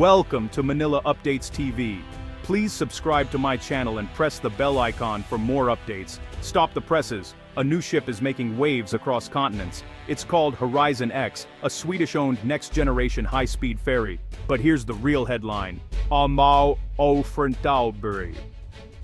Welcome to Manila Updates TV. Please subscribe to my channel and press the bell icon for more updates. Stop the presses. A new ship is making waves across continents. It's called Horizon X, a Swedish-owned next-generation high-speed ferry. But here's the real headline. Amau Ofrentalbury.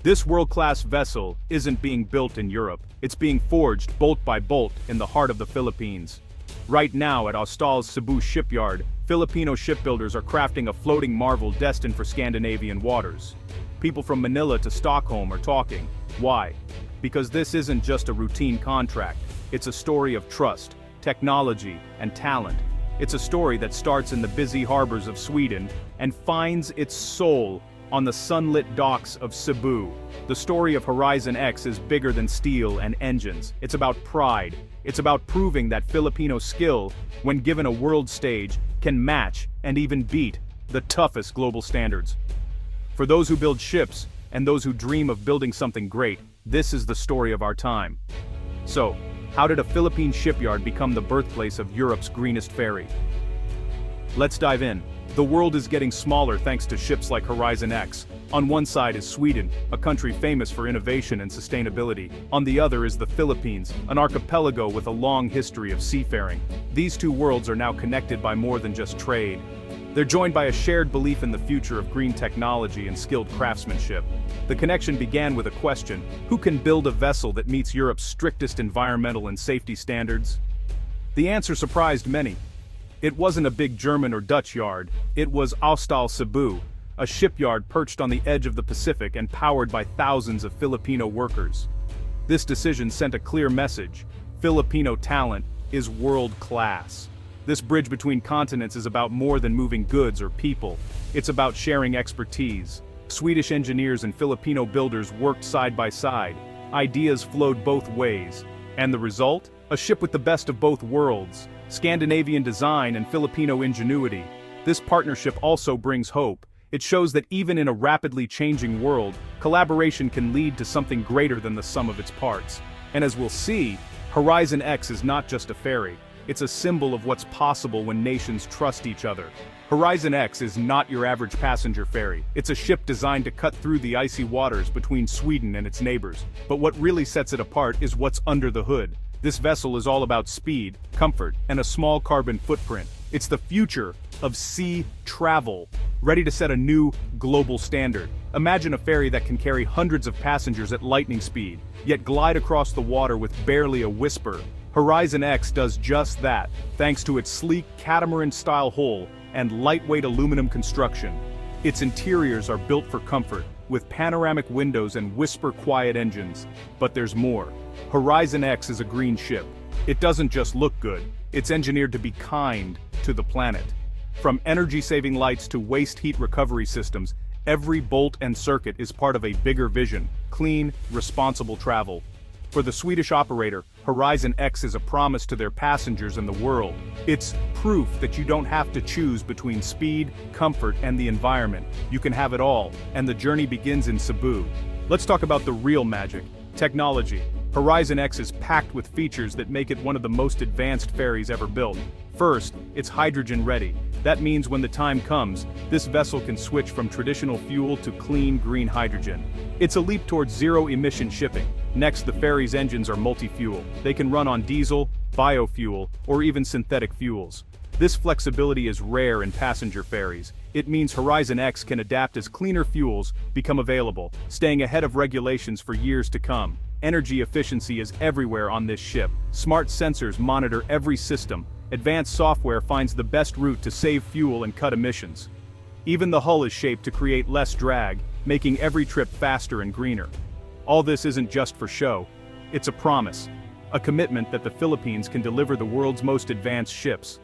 This world-class vessel isn't being built in Europe. It's being forged bolt by bolt in the heart of the Philippines. Right now at Austal Cebu shipyard, Filipino shipbuilders are crafting a floating marvel destined for Scandinavian waters. People from Manila to Stockholm are talking. Why? Because this isn't just a routine contract. It's a story of trust, technology, and talent. It's a story that starts in the busy harbors of Sweden and finds its soul on the sunlit docks of Cebu. The story of Horizon X is bigger than steel and engines. It's about pride. It's about proving that Filipino skill, when given a world stage, can match and even beat the toughest global standards. For those who build ships and those who dream of building something great, this is the story of our time. So, how did a Philippine shipyard become the birthplace of Europe's greenest ferry? Let's dive in. The world is getting smaller thanks to ships like Horizon X. On one side is Sweden, a country famous for innovation and sustainability. On the other is the Philippines, an archipelago with a long history of seafaring. These two worlds are now connected by more than just trade. They're joined by a shared belief in the future of green technology and skilled craftsmanship. The connection began with a question: who can build a vessel that meets Europe's strictest environmental and safety standards? The answer surprised many. It wasn't a big German or Dutch yard, it was Austal Cebu, a shipyard perched on the edge of the Pacific and powered by thousands of Filipino workers. This decision sent a clear message: Filipino talent is world-class. This bridge between continents is about more than moving goods or people. It's about sharing expertise. Swedish engineers and Filipino builders worked side by side. Ideas flowed both ways. And the result? A ship with the best of both worlds. Scandinavian design and Filipino ingenuity. This partnership also brings hope. It shows that even in a rapidly changing world, collaboration can lead to something greater than the sum of its parts. And as we'll see, Horizon X is not just a ferry. It's a symbol of what's possible when nations trust each other. Horizon X is not your average passenger ferry. It's a ship designed to cut through the icy waters between Sweden and its neighbors. But what really sets it apart is what's under the hood. This vessel is all about speed, comfort, and a small carbon footprint. It's the future of sea travel, ready to set a new global standard. Imagine a ferry that can carry hundreds of passengers at lightning speed, yet glide across the water with barely a whisper. Horizon X does just that, thanks to its sleek catamaran-style hull and lightweight aluminum construction. Its interiors are built for comfort, with panoramic windows and whisper-quiet engines. But there's more. Horizon X is a green ship. It doesn't just look good, it's engineered to be kind to the planet. From energy-saving lights to waste heat recovery systems, every bolt and circuit is part of a bigger vision: clean, responsible travel. For the Swedish operator, Horizon X is a promise to their passengers and the world. It's proof that you don't have to choose between speed, comfort, and the environment. You can have it all, and the journey begins in Cebu. Let's talk about the real magic: technology. Horizon X is packed with features that make it one of the most advanced ferries ever built. First, it's hydrogen-ready. That means when the time comes, this vessel can switch from traditional fuel to clean green hydrogen. It's a leap towards zero-emission shipping. Next, the ferry's engines are multi-fuel. They can run on diesel, biofuel, or even synthetic fuels. This flexibility is rare in passenger ferries. It means Horizon X can adapt as cleaner fuels become available, staying ahead of regulations for years to come. Energy efficiency is everywhere on this ship. Smart sensors monitor every system. Advanced software finds the best route to save fuel and cut emissions. Even the hull is shaped to create less drag, making every trip faster and greener. All this isn't just for show. It's a promise. A commitment that the Philippines can deliver the world's most advanced ships.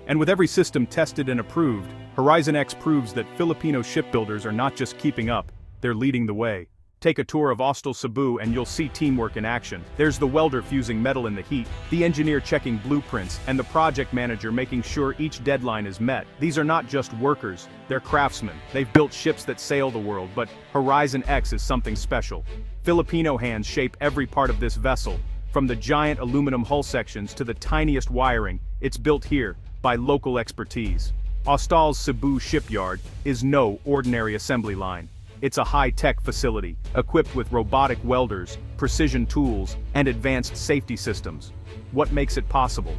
And with every system tested and approved, Horizon X proves that Filipino shipbuilders are not just keeping up, they're leading the way. Take a tour of Austal Cebu and you'll see teamwork in action. There's the welder fusing metal in the heat, the engineer checking blueprints, and the project manager making sure each deadline is met. These are not just workers, they're craftsmen. They've built ships that sail the world, but Horizon X is something special. Filipino hands shape every part of this vessel. From the giant aluminum hull sections to the tiniest wiring, it's built here by local expertise. Austal Cebu shipyard is no ordinary assembly line. It's a high-tech facility, equipped with robotic welders, precision tools, and advanced safety systems. What makes it possible?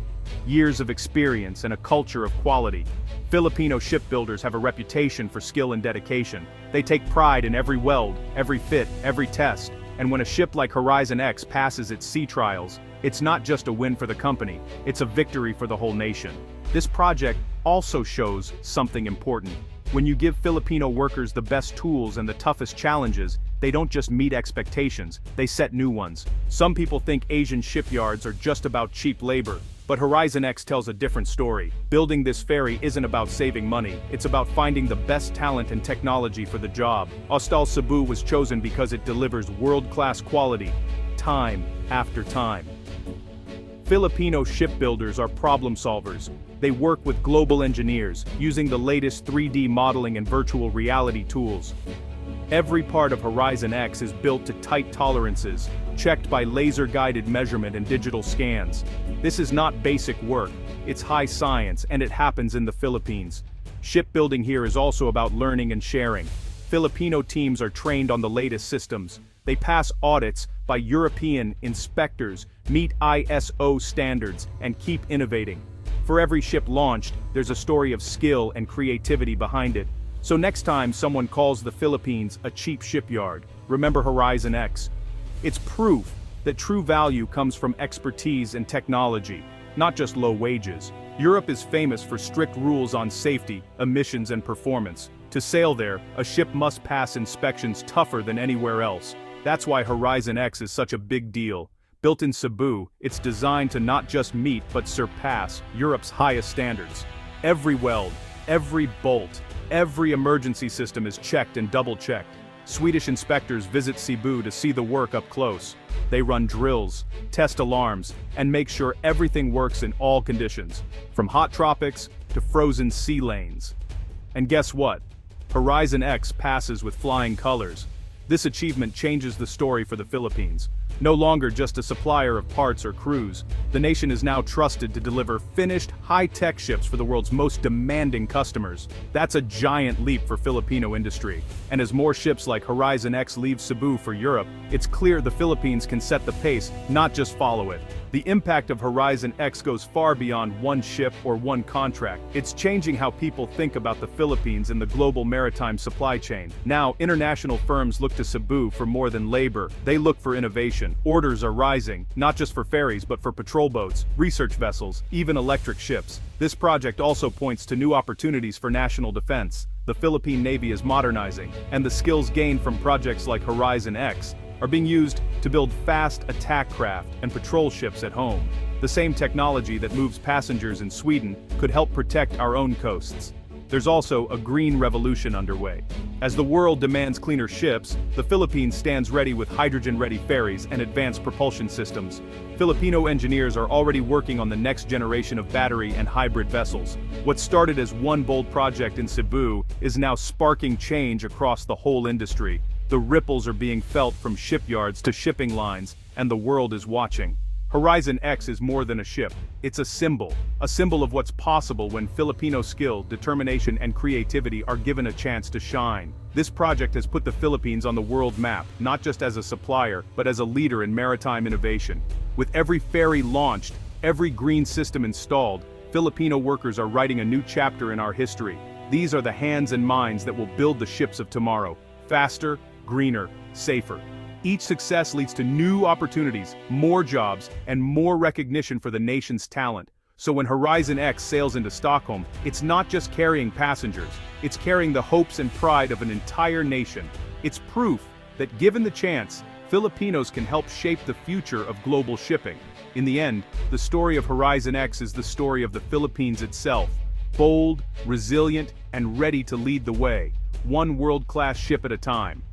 Years of experience and a culture of quality. Filipino shipbuilders have a reputation for skill and dedication. They take pride in every weld, every fit, every test. And when a ship like Horizon X passes its sea trials, it's not just a win for the company, it's a victory for the whole nation. This project also shows something important. When you give Filipino workers the best tools and the toughest challenges, they don't just meet expectations, they set new ones. Some people think Asian shipyards are just about cheap labor, but Horizon X tells a different story. Building this ferry isn't about saving money, it's about finding the best talent and technology for the job. Austal Cebu was chosen because it delivers world-class quality, time after time. Filipino shipbuilders are problem solvers. They work with global engineers, using the latest 3D modeling and virtual reality tools. Every part of Horizon X is built to tight tolerances, checked by laser-guided measurement and digital scans. This is not basic work, it's high science, and it happens in the Philippines. Shipbuilding here is also about learning and sharing. Filipino teams are trained on the latest systems. They pass audits by European inspectors, meet ISO standards, and keep innovating. For every ship launched, there's a story of skill and creativity behind it. So next time someone calls the Philippines a cheap shipyard, remember Horizon X. It's proof that true value comes from expertise and technology, not just low wages. Europe is famous for strict rules on safety, emissions, and performance. To sail there, a ship must pass inspections tougher than anywhere else. That's why Horizon X is such a big deal. Built in Cebu, it's designed to not just meet but surpass Europe's highest standards. Every weld, every bolt, every emergency system is checked and double-checked. Swedish inspectors visit Cebu to see the work up close. They run drills, test alarms, and make sure everything works in all conditions, from hot tropics to frozen sea lanes. And guess what? Horizon X passes with flying colors. This achievement changes the story for the Philippines. No longer just a supplier of parts or crews, the nation is now trusted to deliver finished, high-tech ships for the world's most demanding customers. That's a giant leap for Filipino industry. And as more ships like Horizon X leave Cebu for Europe, it's clear the Philippines can set the pace, not just follow it. The impact of Horizon X goes far beyond one ship or one contract. It's changing how people think about the Philippines in the global maritime supply chain. Now, international firms look to Cebu for more than labor. They look for innovation. Orders are rising, not just for ferries but for patrol boats, research vessels, even electric ships. This project also points to new opportunities for national defense. The Philippine Navy is modernizing, and the skills gained from projects like Horizon X are being used to build fast attack craft and patrol ships at home. The same technology that moves passengers in Sweden could help protect our own coasts. There's also a green revolution underway. As the world demands cleaner ships, the Philippines stands ready with hydrogen-ready ferries and advanced propulsion systems. Filipino engineers are already working on the next generation of battery and hybrid vessels. What started as one bold project in Cebu is now sparking change across the whole industry. The ripples are being felt from shipyards to shipping lines, and the world is watching. Horizon X is more than a ship. It's a symbol of what's possible when Filipino skill, determination, and creativity are given a chance to shine. This project has put the Philippines on the world map, not just as a supplier, but as a leader in maritime innovation. With every ferry launched, every green system installed, Filipino workers are writing a new chapter in our history. These are the hands and minds that will build the ships of tomorrow. Faster, greener, safer. Each success leads to new opportunities, more jobs, and more recognition for the nation's talent. So when Horizon X sails into Stockholm, it's not just carrying passengers, it's carrying the hopes and pride of an entire nation. It's proof that given the chance, Filipinos can help shape the future of global shipping. In the end, the story of Horizon X is the story of the Philippines itself. Bold, resilient, and ready to lead the way, one world-class ship at a time.